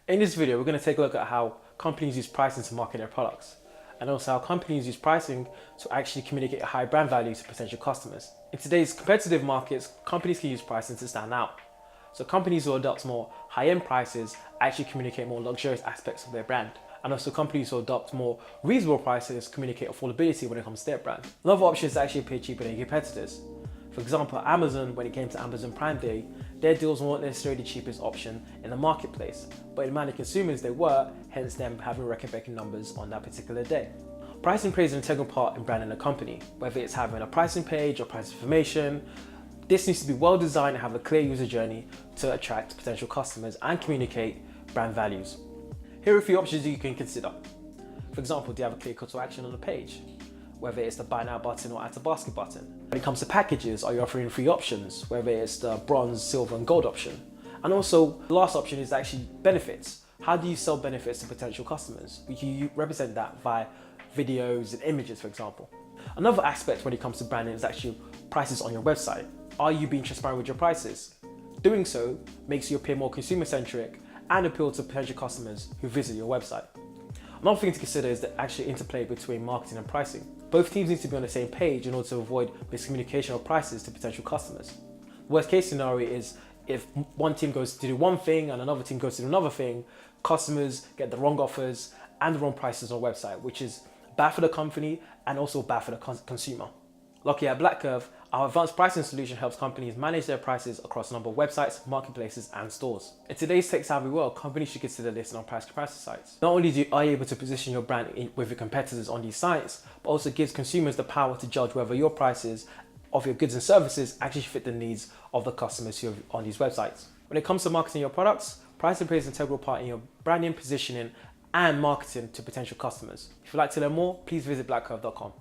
In this video, we're going to take a look at how companies use pricing to market their products, and also how companies use pricing to actually communicate a high brand value to potential customers. In today's competitive markets, companies can use pricing to stand out. So companies who adopt more high-end prices actually communicate more luxurious aspects of their brand. And also companies who adopt more reasonable prices communicate affordability when it comes to their brand. Another option is to actually appear cheaper than your competitors. For example, Amazon, when it came to Amazon Prime Day, their deals weren't necessarily the cheapest option in the marketplace, but in the mind of consumers they were, hence them having record-breaking numbers on that particular day. Pricing plays an integral part in branding a company, whether it's having a pricing page or price information. This needs to be well designed and have a clear user journey to attract potential customers and communicate brand values. Here are a few options you can consider. For example, do you have a clear call to action on the page? Whether it's the buy now button or add to basket button. When it comes to packages, are you offering free options? Whether it's the bronze, silver and gold option. And also, the last option is actually benefits. How do you sell benefits to potential customers? You represent that via videos and images, for example. Another aspect when it comes to branding is actually prices on your website. Are you being transparent with your prices? Doing so makes you appear more consumer-centric and appeal to potential customers who visit your website. Another thing to consider is the actual interplay between marketing and pricing. Both teams need to be on the same page in order to avoid miscommunication of prices to potential customers. The worst case scenario is if one team goes to do one thing and another team goes to do another thing, customers get the wrong offers and the wrong prices on the website, which is bad for the company and also bad for the consumer. Luckily at BlackCurve, our advanced pricing solution helps companies manage their prices across a number of websites, marketplaces, and stores. In today's tech-savvy world, companies should consider listing on price comparison sites. Not only are you able to position your brand with your competitors on these sites, but also gives consumers the power to judge whether your prices of your goods and services actually fit the needs of the customers who are on these websites. When it comes to marketing your products, pricing plays an integral part in your branding, positioning, and marketing to potential customers. If you'd like to learn more, please visit blackcurve.com.